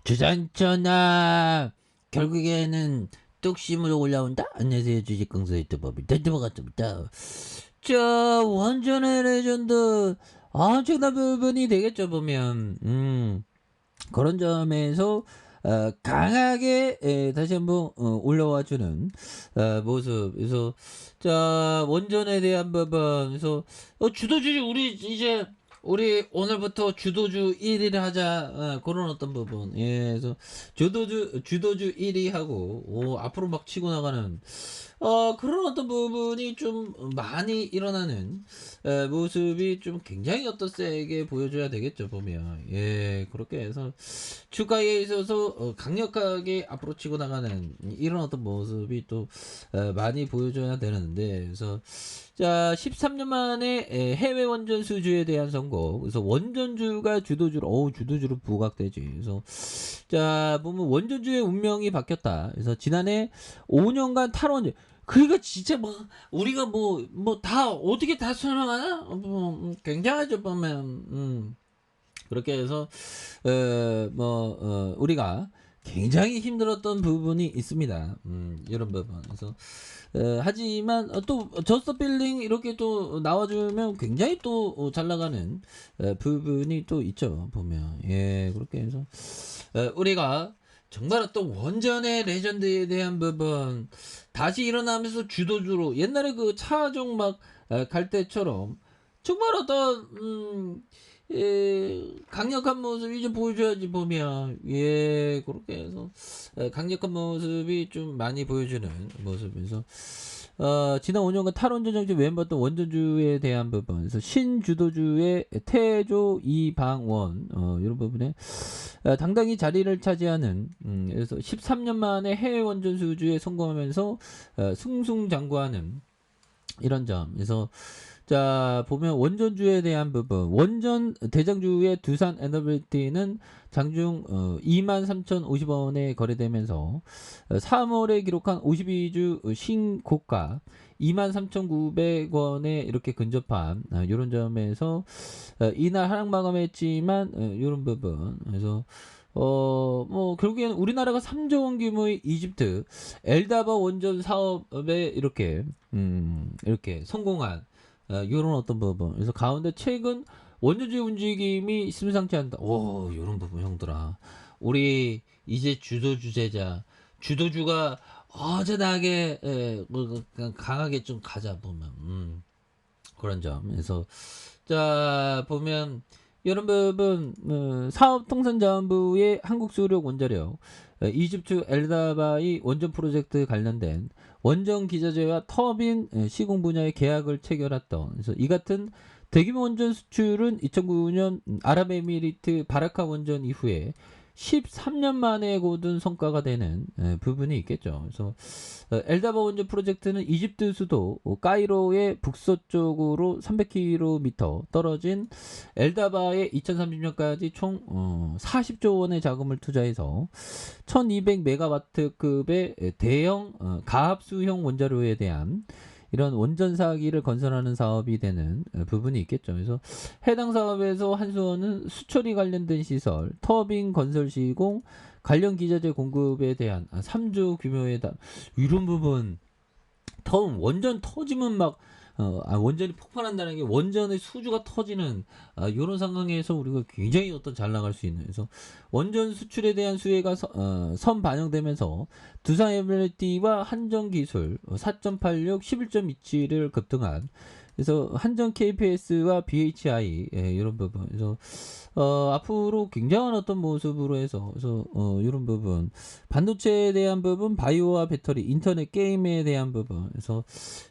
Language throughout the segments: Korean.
주산천하 결국에는 뚝심으로 올라온다. 안녕하세요, 주식강사 유튜버입니다. 반갑습니다. 자, 완전의 레전드 엄청난 부분이 되겠죠 보면. 그런 점에서 강하게 다시 한번 올라와주는 모습. 그래서 자, 원전에 대한 부분. 그래서 주도주의 우리 이제 우리 오늘부터 주도주 1위를 하자. 그런 어떤 부분. 예, 그래서 주도주 1위 하고 앞으로 막 치고 나가는 그런 어떤 부분이 좀 많이 일어나는 모습이 좀 굉장히 어떤 세게 보여줘야 되겠죠 보면. 예, 그렇게 해서 주가에 있어서 강력하게 앞으로 치고 나가는 이런 어떤 모습이 또 많이 보여줘야 되는데. 그래서 자, 13년 만에 해외 원전 수주에 대한 선거. 그래서 원전주가 주도주로 부각되지. 그래서 자, 보면 원전주의 운명이 바뀌었다. 그래서 지난해 5년간 탈원전. 그러니까 진짜 뭐 우리가 뭐 다 어떻게 다 설명하나? 굉장하죠 보면. 그렇게 해서 우리가 굉장히 힘들었던 부분이 있습니다. 이런 부분. 그래서 하지만 또 저스트 빌딩 이렇게 또 나와주면 굉장히 또 잘 나가는 부분이 또 있죠 보면. 예, 그렇게 해서 우리가 정말 어떤 원전의 레전드에 대한 부분 다시 일어나면서 주도주로 옛날에 그 차종 막 갈 때처럼 정말 어떤 강력한 모습이 좀 보여줘야지 보면. 예, 그렇게 해서 강력한 모습이 좀 많이 보여주는 모습에서 지난 5년간 탈원전 정책 왼봤던 원전주에 대한 부분. 그래서 신주도주의 태조 이방원 이런 부분에 당당히 자리를 차지하는. 그래서 13년 만에 해외 원전 수주에 성공하면서 승승장구하는 이런 점. 그래서 자, 보면 원전주에 대한 부분. 원전 대장주의 두산 에너빌리티는 장중 23,050원에 거래되면서 3월에 기록한 52주 신고가 23,900원에 이렇게 근접한 이런 점에서 이날 하락 마감했지만 이런 부분. 그래서 결국에는 우리나라가 3조 원 규모의 이집트 엘다바 원전 사업에 이렇게 성공한 요런 어떤 부분. 그래서 가운데 최근 원전주의 움직임이 심상치 않다. 오, 요런 부분 형들아. 우리 이제 주도주가 어제나게 그냥 강하게 좀 가자 보면. 그런 점. 그래서 자, 보면 이런 부분. 사업통상자원부의 한국수력 원자력 이집트 엘다바의 원전 프로젝트 관련된 원전 기자재와 터빈 시공 분야의 계약을 체결했던. 그래서 이 같은 대규모 원전 수출은 2009년 아랍에미리트 바라카 원전 이후에 13년 만에 거둔 성과가 되는 부분이 있겠죠. 그래서 엘다바 원전 프로젝트는 이집트 수도 카이로의 북서쪽으로 300km 떨어진 엘다바에 2030년까지 총 40조 원의 자금을 투자해서 1200메가와트급의 대형 가압수형 원자로에 대한 이런 원전 사기를 건설하는 사업이 되는 부분이 있겠죠. 그래서 해당 사업에서 한수원은 수처리 관련된 시설, 터빈 건설 시공, 관련 기자재 공급에 대한 3조 규모의 이런 부분. 원전 터지면 막 원전이 폭발한다는 게 원전의 수주가 터지는 이런 상황에서 우리가 굉장히 잘 나갈 수 있는. 그래서 원전 수출에 대한 수혜가 선 반영되면서 두산 에너빌리티와 한전기술 4.86, 11.27을 급등한. 그래서 한전 KPS와 BHI 이런 부분. 그래서 앞으로 굉장한 어떤 모습으로 해서 이런 부분. 반도체에 대한 부분, 바이오와 배터리, 인터넷 게임에 대한 부분. 그래서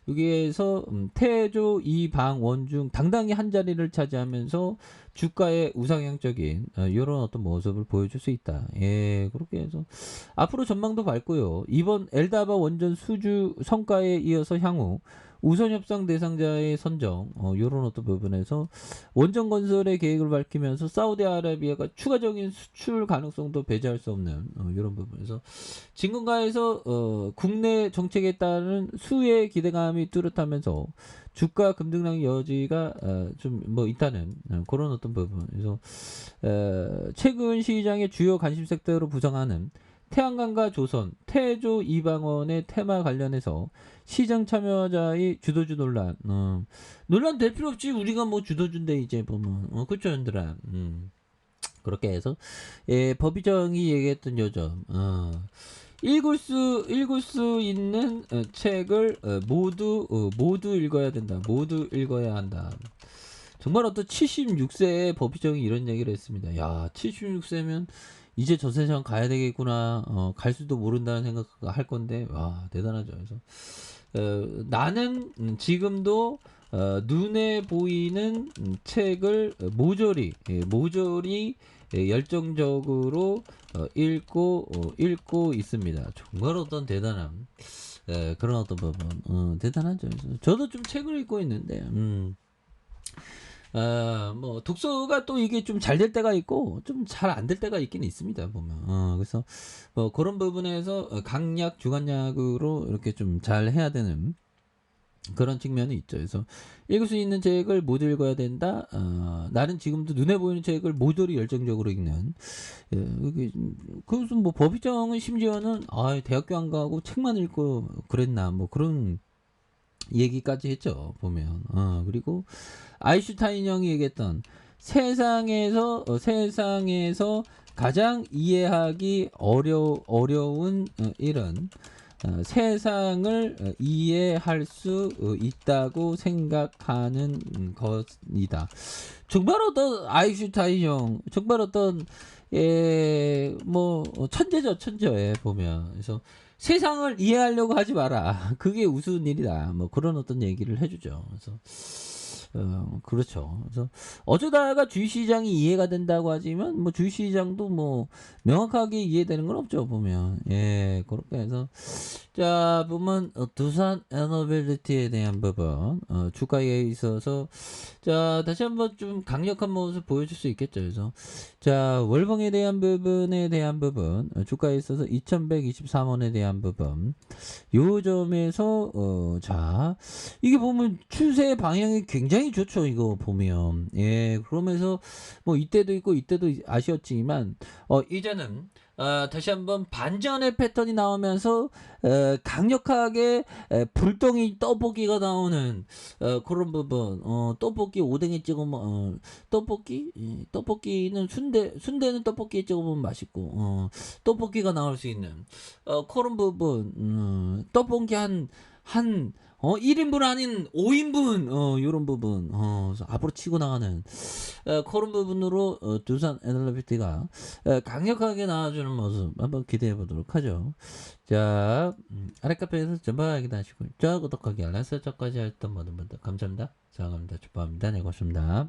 여기에서 태조 이방 원중 당당히 한 자리를 차지하면서 주가의 우상향적인 이런 어떤 모습을 보여줄 수 있다. 예, 그렇게 해서 앞으로 전망도 밝고요. 이번 엘다바 원전 수주 성과에 이어서 향후 우선 협상 대상자의 선정, 요런 어떤 부분에서 원전 건설의 계획을 밝히면서 사우디아라비아가 추가적인 수출 가능성도 배제할 수 없는 요런 부분에서 진군가에서 국내 정책에 따른 수의 기대감이 뚜렷하면서 주가 급등락 여지가 좀 뭐 있다는 그런 어떤 부분. 그래서 최근 시장의 주요 관심 섹터로 부상하는 태양광과 조선, 태조 이방원의 테마 관련해서 시장 참여자의 주도주 논란. 논란 될 필요 없지. 우리가 뭐 주도주인데 이제 보면. 그쵸, 현들아. 그렇게 해서 법의정이 얘기했던 요점. 읽을 수 있는 책을 모두 읽어야 된다. 모두 읽어야 한다. 정말 어떤 76세의 법의정이 이런 얘기를 했습니다. 야, 76세면 이제 저 세상 가야 되겠구나. 갈 수도 모른다는 생각할 건데, 와, 대단하죠. 그래서 나는 지금도 눈에 보이는 책을 모조리 열정적으로 읽고 있습니다. 정말 어떤 대단한 그런 어떤 부분 대단하죠. 그래서 저도 좀 책을 읽고 있는데 뭐 독서가 또 이게 좀 잘 될 때가 있고 좀 잘 안 될 때가 있긴 있습니다 보면. 그래서 뭐 그런 부분에서 강약 주간약으로 이렇게 좀 잘 해야 되는 그런 측면이 있죠. 그래서 읽을 수 있는 책을 모두 읽어야 된다. 나는 지금도 눈에 보이는 책을 모조리 열정적으로 읽는. 그래서 뭐 법의정은 심지어는 대학교 안 가고 책만 읽고 그랬나 뭐 그런 얘기까지 했죠. 보면. 그리고 아인슈타인 형이 얘기했던 세상에서 가장 이해하기 어려운 일은 세상을 이해할 수 있다고 생각하는 것이다. 정말 어떤 아인슈타인 형, 정말 어떤 뭐 천재죠, 천재 보면. 그래서 세상을 이해하려고 하지 마라. 그게 우스운 일이다. 뭐 그런 어떤 얘기를 해주죠. 그래서 그렇죠. 그래서 어쩌다가 주식시장이 이해가 된다고 하지만 뭐 주식시장도 뭐 명확하게 이해되는 건 없죠 보면. 그렇게 해서 자 보면 두산 에너빌리티에 대한 부분 주가에 있어서 자 다시 한번 좀 강력한 모습 보여줄 수 있겠죠. 그래서 자 월봉에 대한 부분 주가에 있어서 2123원에 대한 부분 요 점에서 자 이게 보면 추세 방향이 굉장히 좋죠. 이거 보면 그러면서 뭐 이때도 있고 이때도 아쉬웠지만 이제는 다시 한번 반전의 패턴이 나오면서 강력하게 불똥이 떡볶이가 나오는 그런 부분. 떡볶이 오뎅에 찍어 떡볶이는 순대는 떡볶이에 찍어 먹으면 맛있고 떡볶이가 나올 수 있는 그런 부분. 떡볶이 한 1인분 아닌 5인분 요런 부분 앞으로 치고 나가는 그런 부분으로 두산 에너빌리티가 강력하게 나와주는 모습 한번 기대해 보도록 하죠. 자 아래 카페에서 전방 확인 하시고 구독하기 알람 설정까지 했던 모든 분들 감사합니다. 자 그럼 축복합니다. 네 고맙습니다.